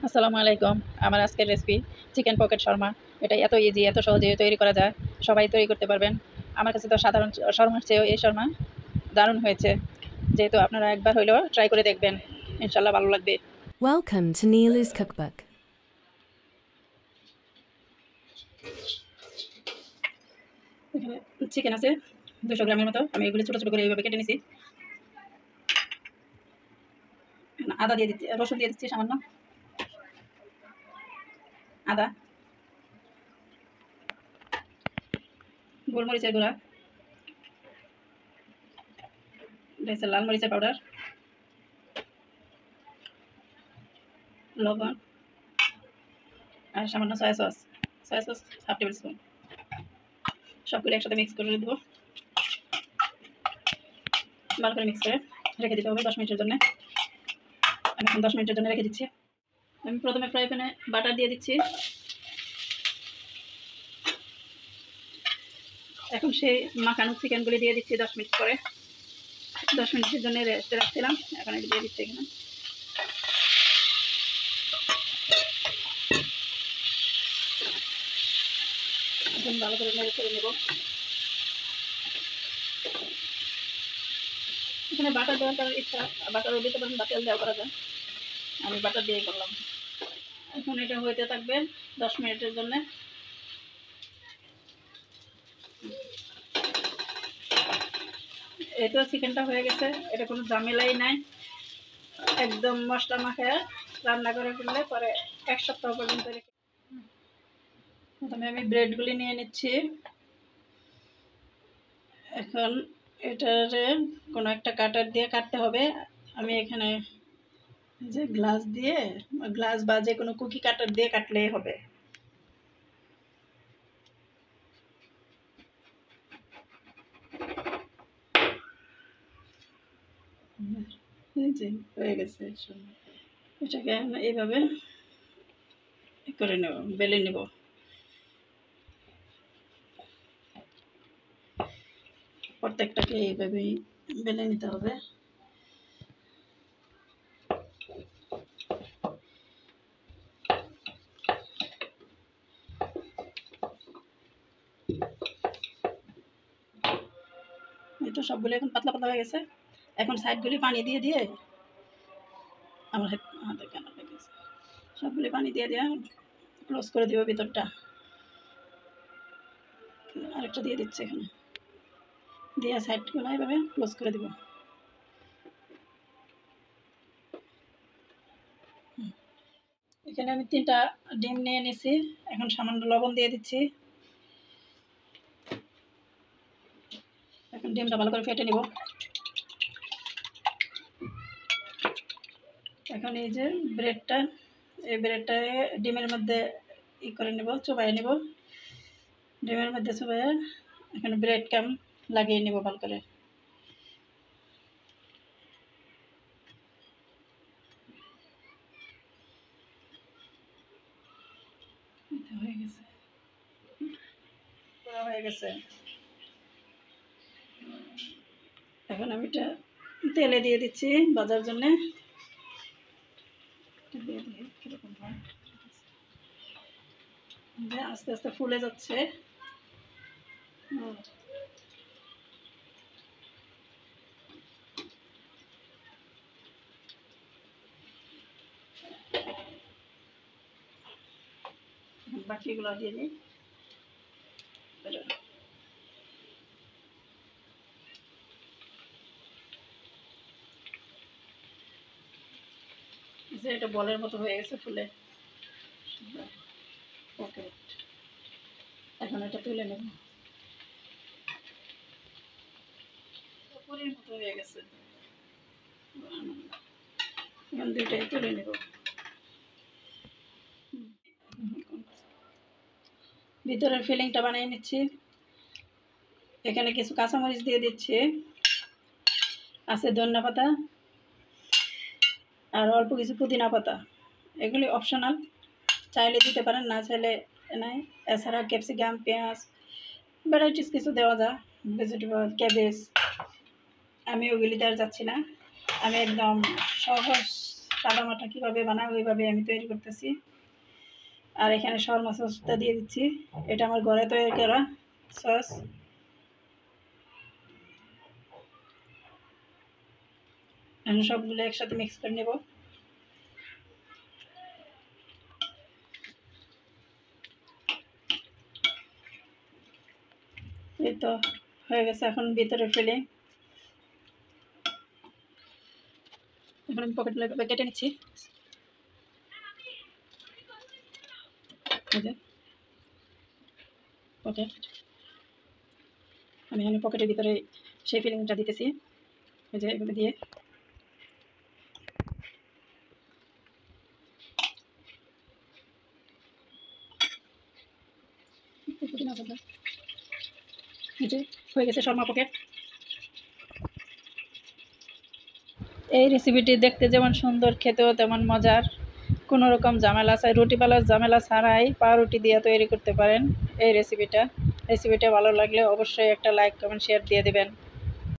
আসসালামু আলাইকুম। আমার আজকের রেসিপি চিকেন পকেট শর্মা। এটা এত ইজি, এত সহজে তৈরি করা যায়। সবাই তৈরি করতে পারবেন। আমার কাছে তো সাধারণ শর্মার চেয়েও এই শর্মা দারুণ হয়েছে। যেহেতু আপনারা একবার হইলেও ট্রাই করে দেখবেন, ইনশাল্লাহ ভালো লাগবে। Welcome to Neela's Cookbook. এখানে চিকেন আছে 200 গ্রামের মতো। আমি এগুলো ছোটো ছোটো করে এইভাবে কেটে নিছি। আদা দিয়ে দিচ্ছি, রসুন দিয়ে দিচ্ছি সামান্য। আদা, গোলমরিচের গুঁড়া, লাল মরিচের পাউডার, লবণ আর সামান্য soya sauce. Half table spoon. সবগুলো একসাথে মিক্স করে দেবো। ভালো করে মিক্স করে রেখে দিতে হবে 10 মিনিটের জন্য। আমি এখন 10 মিনিটের জন্য রেখে দিচ্ছি। আমি প্রথমে ফ্রাই প্যানে বাটার দিয়ে দিচ্ছি। এখন সেই মাখানো চিকেনগুলি দিয়ে দিচ্ছি 10 মিনিট পরে। 10 মিনিটের জন্য রেস্টে রাখছিলাম, এখন এটা দিয়ে দিচ্ছি এখানে। এখন ভালো করে নেড়ে করে নেব। এখানে বাটার দেওয়ার কারণ ইচ্ছা, বাটারও দিতে পারেন বা তেল দেওয়া করা যায়। আমি বাটার দিয়ে করলাম। এখন এটা হইতে থাকবে 10 মিনিটের জন্য। এই তো চিকেনটা হয়ে গেছে। এটা কোনো ঝামেলাই নাই, একদম মশলা মাখায় রান্না করে ফেললে পরে 1 সপ্তাহ পর্যন্ত রেখে। প্রথমে আমি ব্রেডগুলি নিয়ে নিচ্ছি। এখন এটারে কোনো একটা কাটার দিয়ে কাটতে হবে। আমি এখানে যে গ্লাস বা যে কোনো কুকি কাটার দিয়ে কাটলেই হবে। হয়ে গেছে। এটাকে আমরা এইভাবে করে নেব, বেলে নেব। প্রত্যেকটাকে এইভাবেই বেলে নিতে হবে। এই তো সবগুলো এখন পাতলা পাতলা হয়ে গেছে। এখন সাইডগুলি পানি দিয়ে দিয়ে আমার হাতে কেন লেগেছে, সবগুলি পানি দিয়ে দিয়ে ক্লোজ করে দিব ভিতরটা। আরেকটা দিয়ে দিচ্ছি এখানে, দিয়ে সাইডগুলো এইভাবে ক্লোজ করে দিব। এখানে আমি 3টা ডিম নিয়ে নিয়েছি। এখন সামান্য লবণ দিয়ে দিচ্ছি। এখন ডিমটা ভালো করে ফেটে নিব। এখন এই যে ব্রেডটা, এই ব্রেডটা ডিমের মধ্যে করে নেব, চুবাইয়ে নেব। ডিমের মধ্যে চুবাইয়ে এখানে ব্রেড ক্রাম লাগিয়ে নেব ভালো করে। হয়ে গেছে, হয়ে গেছে। এখন আমি এটা তেলে দিয়ে দিচ্ছি ভাজার জন্যে। কিরকম হয়, আস্তে আস্তে ফুলে যাচ্ছে। বাকিগুলো দিয়ে নিই। যে এটা বলের মতো হয়ে গেছে ফুলে। ওকে, এখন এটা তুলে নেব। পুরির মতো হয়ে গেছে। এখন দুইটাই তুলে নেব। ভিতরের ফিলিংটা বানিয়ে নিচ্ছি। এখানে কিছু কাঁচামরিচ দিয়ে দিচ্ছি, আছে ধনিয়া পাতা আর অল্প কিছু পুদিনা পাতা। এগুলি অপশনাল, চাইলে দিতে পারেন, না চাইলে নাই। এছাড়া ক্যাপসিকাম, পেঁয়াজ, ভ্যারাইটিস কিছু দেওয়া যায়, ভেজিটেবল, ক্যাবেজ। আমি ওগুলি দেওয়া যাচ্ছি না। আমি একদম সহজ সাদা মাটা কীভাবে বানায় ওইভাবে আমি তৈরি করতেছি। আর এখানে শর্মা সসটা দিয়ে দিচ্ছি, এটা আমার ঘরে তৈরি করা সস। আমি সবগুলো একসাথে মিক্স করে নেব। এই তো হয়ে গেছে, এখন ভিতরে ফেলে এখন আমি পকেট কেটে নিচ্ছি। পকেট আমি পকেটের ভিতরে সেই ফিলিংটা দিতেছি, এই যে এভাবে দিয়ে হয়ে গেছে শর্মা পকেট। এই রেসিপিটি দেখতে যেমন সুন্দর, খেতেও তেমন মজার। কোনো রকম ঝামেলা চাই রুটিওয়ালার ঝামেলা ছাড়াই পাউরুটি দিয়ে তৈরি করতে পারেন এই রেসিপিটা। ভালো লাগলে অবশ্যই একটা লাইক কমেন্ট শেয়ার দিয়ে দেবেন।